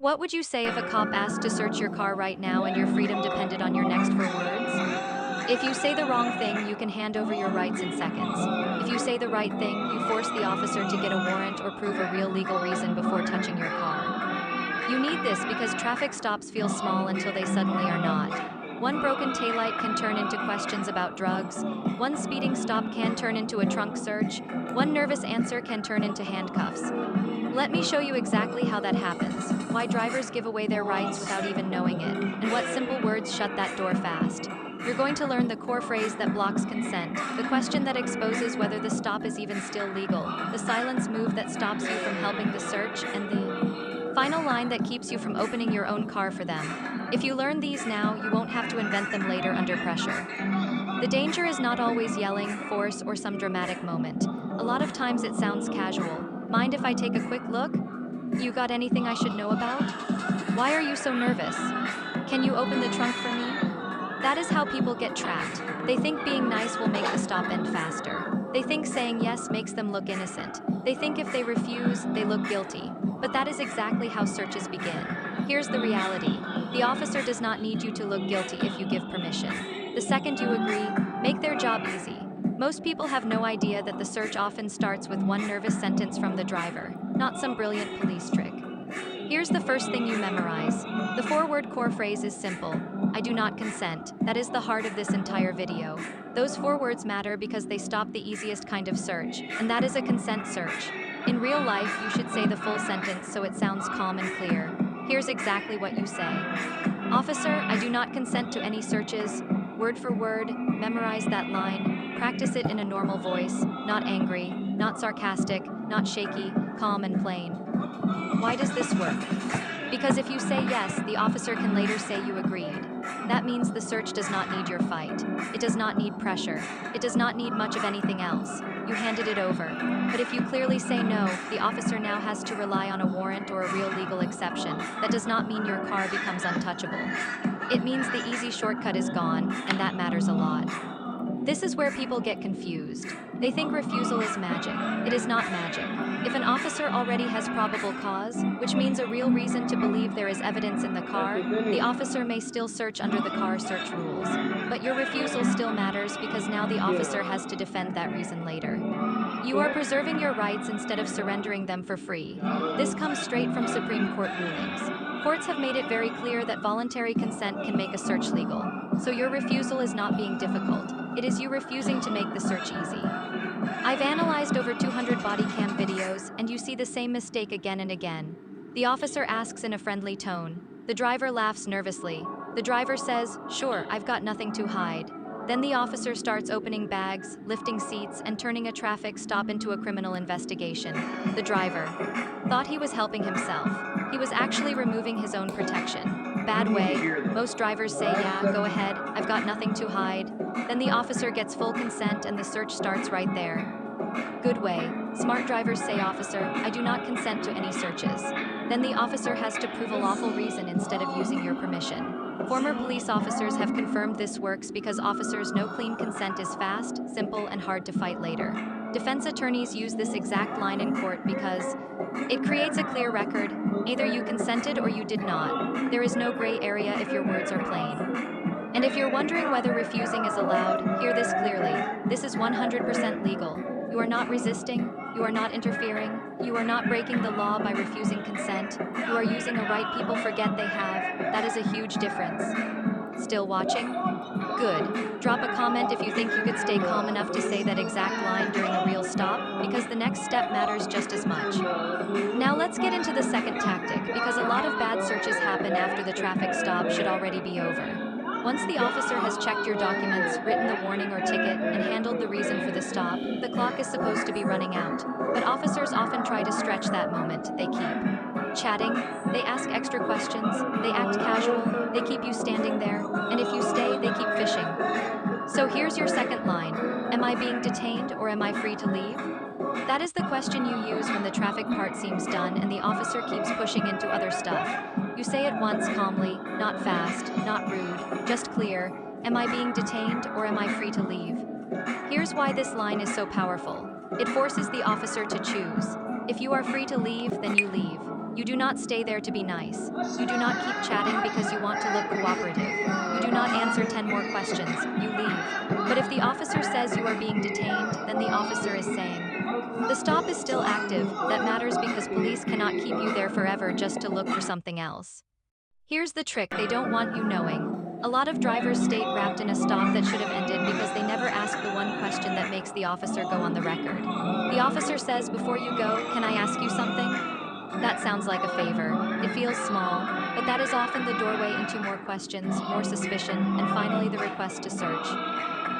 What would you say if a cop asked to search your car right now and your freedom depended on your next four words? If you say the wrong thing, you can hand over your rights in seconds. If you say the right thing, you force the officer to get a warrant or prove a real legal reason before touching your car. You need this because traffic stops feel small until they suddenly are not. One broken taillight can turn into questions about drugs. One speeding stop can turn into a trunk search. One nervous answer can turn into handcuffs. Let me show you exactly how that happens, why drivers give away their rights without even knowing it, and what simple words shut that door fast. You're going to learn the core phrase that blocks consent, the question that exposes whether the stop is even still legal, the silence move that stops you from helping the search, and the final line that keeps you from opening your own car for them. If you learn these now, you won't have to invent them later under pressure. The danger is not always yelling, force, or some dramatic moment. A lot of times it sounds casual. Mind if I take a quick look? You got anything I should know about? Why are you so nervous? Can you open the trunk for me? That is how people get trapped. They think being nice will make the stop end faster. They think saying yes makes them look innocent. They think if they refuse, they look guilty. But that is exactly how searches begin. Here's the reality. The officer does not need you to look guilty if you give permission. The second you agree, make their job easy. Most people have no idea that the search often starts with one nervous sentence from the driver, not some brilliant police trick. Here's the first thing you memorize. The four-word core phrase is simple. I do not consent. That is the heart of this entire video. Those four words matter because they stop the easiest kind of search, and that is a consent search. In real life, you should say the full sentence so it sounds calm and clear. Here's exactly what you say. Officer, I do not consent to any searches. Word for word, memorize that line. Practice it in a normal voice, not angry, not sarcastic, not shaky, calm and plain. Why does this work? Because if you say yes, the officer can later say you agreed. That means the search does not need your fight. It does not need pressure. It does not need much of anything else. You handed it over. But if you clearly say no, the officer now has to rely on a warrant or a real legal exception. That does not mean your car becomes untouchable. It means the easy shortcut is gone, and that matters a lot. This is where people get confused. They think refusal is magic. It is not magic. If an officer already has probable cause, which means a real reason to believe there is evidence in the car, the officer may still search under the car search rules. But your refusal still matters because now the officer has to defend that reason later. You are preserving your rights instead of surrendering them for free. This comes straight from Supreme Court rulings. Courts have made it very clear that voluntary consent can make a search legal. So your refusal is not being difficult. It is you refusing to make the search easy. I've analyzed over 200 body cam videos, and you see the same mistake again and again. The officer asks in a friendly tone. The driver laughs nervously. The driver says, "Sure, I've got nothing to hide." Then the officer starts opening bags, lifting seats, and turning a traffic stop into a criminal investigation. The driver thought he was helping himself. He was actually removing his own protection. Bad way. Most drivers say, "Yeah, go ahead, I've got nothing to hide." Then the officer gets full consent and the search starts right there. Good way. Smart drivers say, "Officer, I do not consent to any searches." Then the officer has to prove a lawful reason instead of using your permission. Former police officers have confirmed this works because officers know clean consent is fast, simple, and hard to fight later. Defense attorneys use this exact line in court because it creates a clear record. Either you consented or you did not. There is no gray area if your words are plain. And if you're wondering whether refusing is allowed, hear this clearly. This is 100% legal. You are not resisting, you are not interfering, you are not breaking the law by refusing consent, you are using a right people forget they have. That is a huge difference. Still watching? Good. Drop a comment if you think you could stay calm enough to say that exact line during a real stop, because the next step matters just as much. Now let's get into the second tactic, because a lot of bad searches happen after the traffic stop should already be over. Once the officer has checked your documents, written the warning or ticket, and handled the reason for the stop, the clock is supposed to be running out. But officers often try to stretch that moment. They keep chatting, they ask extra questions, they act casual, they keep you standing there, and if you stay, they keep fishing. So here's your second line. Am I being detained or am I free to leave? That is the question you use when the traffic part seems done and the officer keeps pushing into other stuff. You say it once calmly, not fast, not rude, just clear. Am I being detained or am I free to leave? Here's why this line is so powerful. It forces the officer to choose. If you are free to leave, then you leave. You do not stay there to be nice. You do not keep chatting because you want to look cooperative. You do not answer 10 more questions. You leave. But if the officer says you are being detained, then the officer is saying, the stop is still active. That matters because police cannot keep you there forever just to look for something else. Here's the trick they don't want you knowing. A lot of drivers stay wrapped in a stop that should have ended because they never ask the one question that makes the officer go on the record. The officer says, before you go, can I ask you something? That sounds like a favor. It feels small, but that is often the doorway into more questions, more suspicion, and finally the request to search.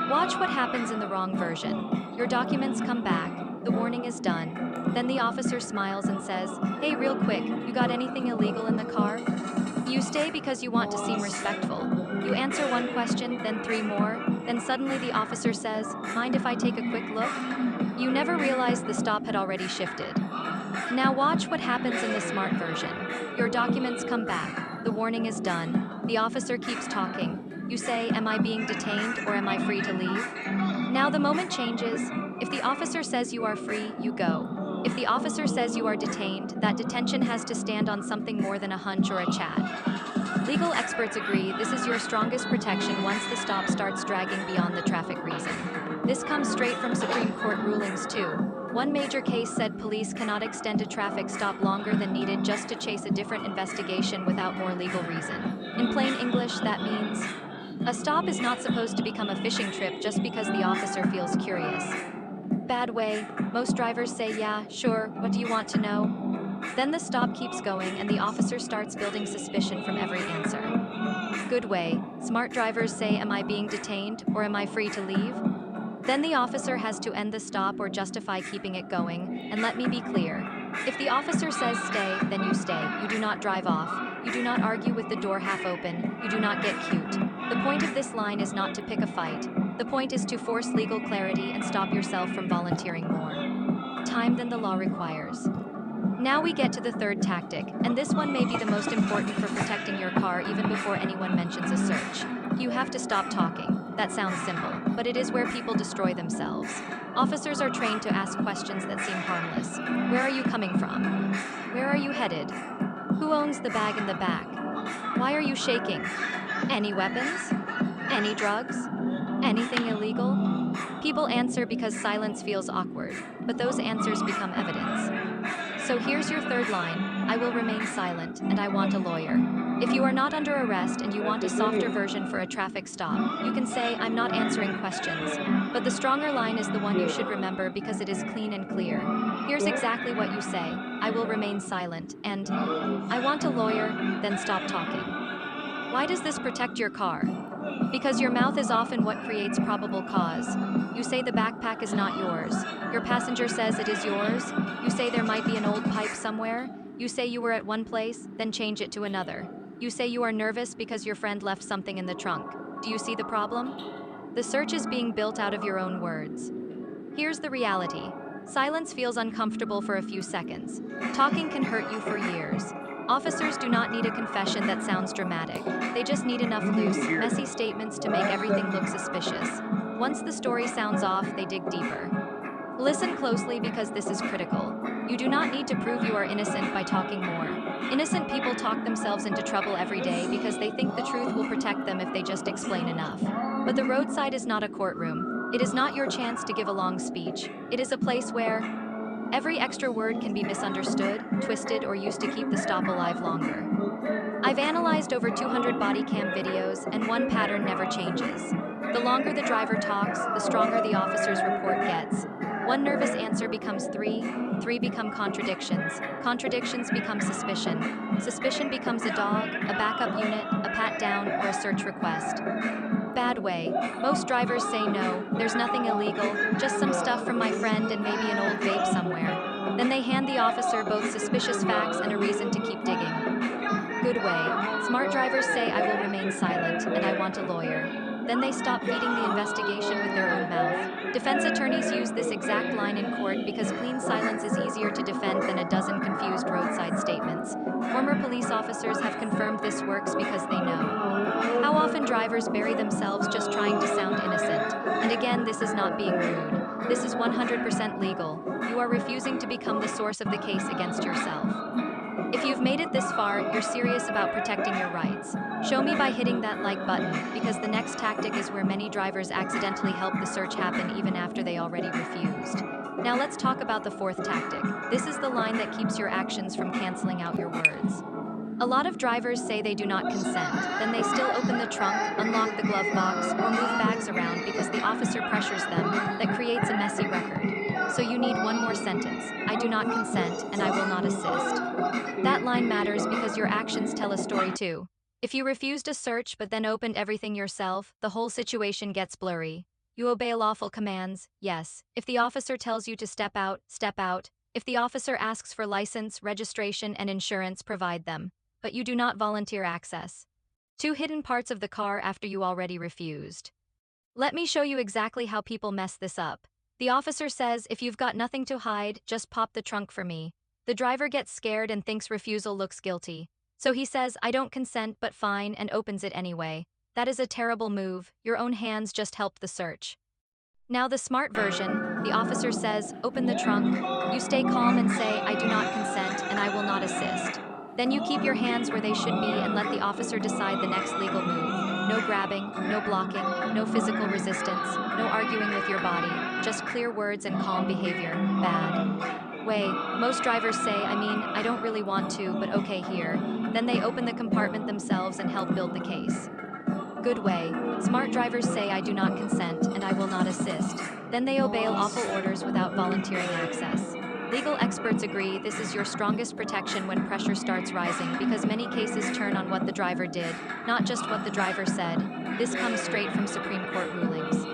Watch what happens in the wrong version. Your documents come back, the warning is done. Then the officer smiles and says, hey, real quick, you got anything illegal in the car? You stay because you want to seem respectful. You answer one question, then 3 more, then suddenly the officer says, mind if I take a quick look? You never realized the stop had already shifted. Now watch what happens in the smart version. Your documents come back, the warning is done, the officer keeps talking. You say, am I being detained or am I free to leave? Now the moment changes. If the officer says you are free, you go. If the officer says you are detained, that detention has to stand on something more than a hunch or a chat. Legal experts agree this is your strongest protection once the stop starts dragging beyond the traffic reason. This comes straight from Supreme Court rulings too. One major case said police cannot extend a traffic stop longer than needed just to chase a different investigation without more legal reason. In plain English, that means a stop is not supposed to become a fishing trip just because the officer feels curious. Bad way. Most drivers say, yeah, sure, what do you want to know? Then the stop keeps going and the officer starts building suspicion from every answer. Good way. Smart drivers say, am I being detained or am I free to leave? Then the officer has to end the stop or justify keeping it going, and let me be clear. If the officer says stay, then you stay. You do not drive off. You do not argue with the door half open. You do not get cute. The point of this line is not to pick a fight. The point is to force legal clarity and stop yourself from volunteering more time than the law requires. Now we get to the third tactic, and this one may be the most important for protecting your car even before anyone mentions a search. You have to stop talking. That sounds simple, but it is where people destroy themselves. Officers are trained to ask questions that seem harmless. Where are you coming from? Where are you headed? Who owns the bag in the back? Why are you shaking? Any weapons? Any drugs? Anything illegal? People answer because silence feels awkward, but those answers become evidence. So here's your third line. I will remain silent, and I want a lawyer. If you are not under arrest and you want a softer version for a traffic stop, you can say, I'm not answering questions. But the stronger line is the one you should remember because it is clean and clear. Here's exactly what you say. I will remain silent, and I want a lawyer, then stop talking. Why does this protect your car? Because your mouth is often what creates probable cause. You say the backpack is not yours. Your passenger says it is yours. You say there might be an old pipe somewhere. You say you were at one place, then change it to another. You say you are nervous because your friend left something in the trunk. Do you see the problem? The search is being built out of your own words. Here's the reality. Silence feels uncomfortable for a few seconds. Talking can hurt you for years. Officers do not need a confession that sounds dramatic. They just need enough loose, messy statements to make everything look suspicious. Once the story sounds off, they dig deeper. Listen closely because this is critical. You do not need to prove you are innocent by talking more. Innocent people talk themselves into trouble every day because they think the truth will protect them if they just explain enough. But the roadside is not a courtroom. It is not your chance to give a long speech. It is a place where every extra word can be misunderstood, twisted, or used to keep the stop alive longer. I've analyzed over 200 body cam videos, and one pattern never changes. The longer the driver talks, the stronger the officer's report gets. One nervous answer becomes three become contradictions. Contradictions become suspicion. Suspicion becomes a dog, a backup unit, a pat down, or a search request. Bad way. Most drivers say no, there's nothing illegal, just some stuff from my friend and maybe an old vape somewhere. Then they hand the officer both suspicious facts and a reason to keep digging. Good way. Smart drivers say I will remain silent and I want a lawyer. Then they stop feeding the investigation with their own mouth. Defense attorneys use this exact line in court because clean silence is easier to defend than a dozen confused roadside statements. Former police officers have confirmed this works because they know how often drivers bury themselves just trying to sound innocent. And again, this is not being rude. This is 100% legal. You are refusing to become the source of the case against yourself. If you've made it this far, you're serious about protecting your rights. Show me by hitting that like button, because the next tactic is where many drivers accidentally help the search happen even after they already refused. Now let's talk about the fourth tactic. This is the line that keeps your actions from canceling out your words. A lot of drivers say they do not consent, then they still open the trunk, unlock the glove box, or move bags around because the officer pressures them. That creates a messy record. So you need one more sentence: I do not consent and I will not assist. That line matters because your actions tell a story too. If you refused a search but then opened everything yourself, the whole situation gets blurry. You obey lawful commands, yes. If the officer tells you to step out, step out. If the officer asks for license, registration, and insurance, provide them. But you do not volunteer access to hidden parts of the car after you already refused. Let me show you exactly how people mess this up. The officer says, if you've got nothing to hide, just pop the trunk for me. The driver gets scared and thinks refusal looks guilty. So he says, I don't consent, but fine, and opens it anyway. That is a terrible move. Your own hands just helped the search. Now the smart version, the officer says, open the trunk. You stay calm and say, I do not consent and I will not assist. Then you keep your hands where they should be and let the officer decide the next legal move. No grabbing, no blocking, no physical resistance, no arguing with your body, just clear words and calm behavior. Bad way. Most drivers say, I don't really want to, but okay here. Then they open the compartment themselves and help build the case. Good way. Smart drivers say, I do not consent and I will not assist. Then they obey lawful orders without volunteering access. Legal experts agree this is your strongest protection when pressure starts rising because many cases turn on what the driver did, not just what the driver said. This comes straight from Supreme Court rulings.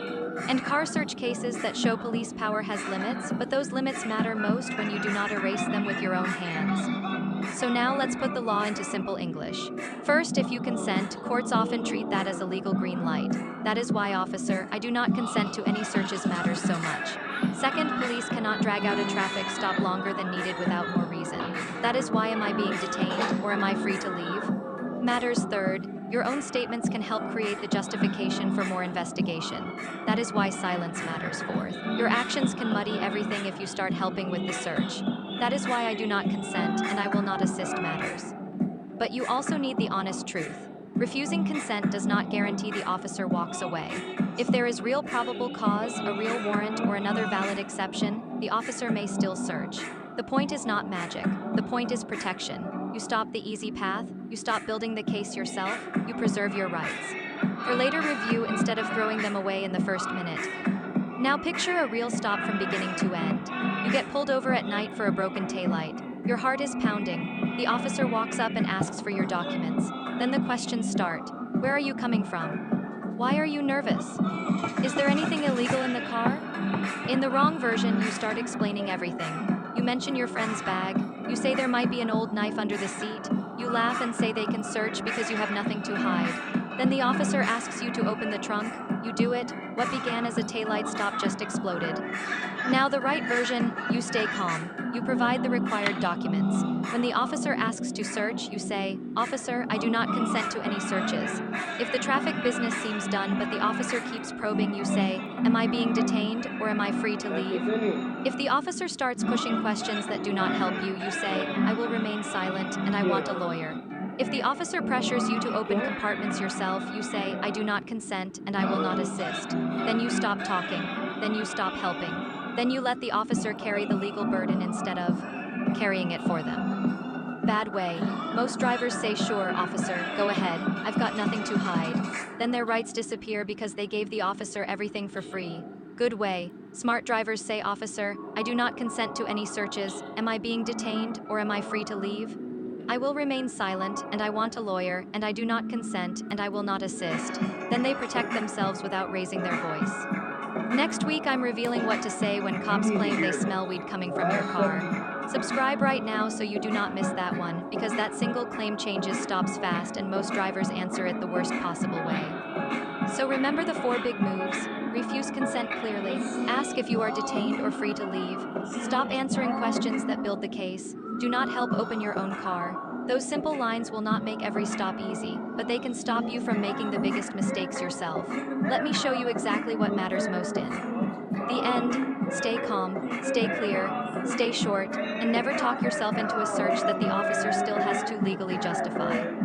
And car search cases that show police power has limits, but those limits matter most when you do not erase them with your own hands. So now let's put the law into simple English. First, if you consent, courts often treat that as a legal green light. That is why, officer, I do not consent to any searches matters so much. Second, police cannot drag out a traffic stop longer than needed without more reason. That is why, am I being detained or am I free to leave? Matters third, your own statements can help create the justification for more investigation. That is why silence matters fourth. Your actions can muddy everything if you start helping with the search. That is why I do not consent and I will not assist matters. But you also need the honest truth. Refusing consent does not guarantee the officer walks away. If there is real probable cause, a real warrant, or another valid exception, the officer may still search. The point is not magic. The point is protection. You stop the easy path, you stop building the case yourself, you preserve your rights. For later review instead of throwing them away in the first minute. Now picture a real stop from beginning to end. You get pulled over at night for a broken taillight. Your heart is pounding. The officer walks up and asks for your documents. Then the questions start. Where are you coming from? Why are you nervous? Is there anything illegal in the car? In the wrong version, you start explaining everything. You mention your friend's bag. You say there might be an old knife under the seat. You laugh and say they can search because you have nothing to hide. Then the officer asks you to open the trunk. You do it. What began as a taillight stop just exploded. Now the right version, you stay calm. You provide the required documents. When the officer asks to search, you say, Officer, I do not consent to any searches. If the traffic business seems done but the officer keeps probing, you say, Am I being detained or am I free to leave? If the officer starts pushing questions that do not help you, you say, I will remain silent and I want a lawyer. If the officer pressures you to open compartments yourself, you say, I do not consent and I will not assist. Then you stop talking. Then you stop helping. Then you let the officer carry the legal burden instead of carrying it for them. Bad way. Most drivers say, sure, officer, go ahead. I've got nothing to hide. Then their rights disappear because they gave the officer everything for free. Good way. Smart drivers say, Officer, I do not consent to any searches. Am I being detained or am I free to leave? I will remain silent, and I want a lawyer, and I do not consent, and I will not assist. Then they protect themselves without raising their voice. Next week, I'm revealing what to say when cops claim they smell weed coming from your car. Subscribe right now so you do not miss that one, because that single claim changes stops fast and most drivers answer it the worst possible way. So remember the 4 big moves. Refuse consent clearly. Ask if you are detained or free to leave. Stop answering questions that build the case. Do not help open your own car. Those simple lines will not make every stop easy, but they can stop you from making the biggest mistakes yourself. Let me show you exactly what matters most in the end. Stay calm, stay clear, Stay short, and never talk yourself into a search that the officer still has to legally justify.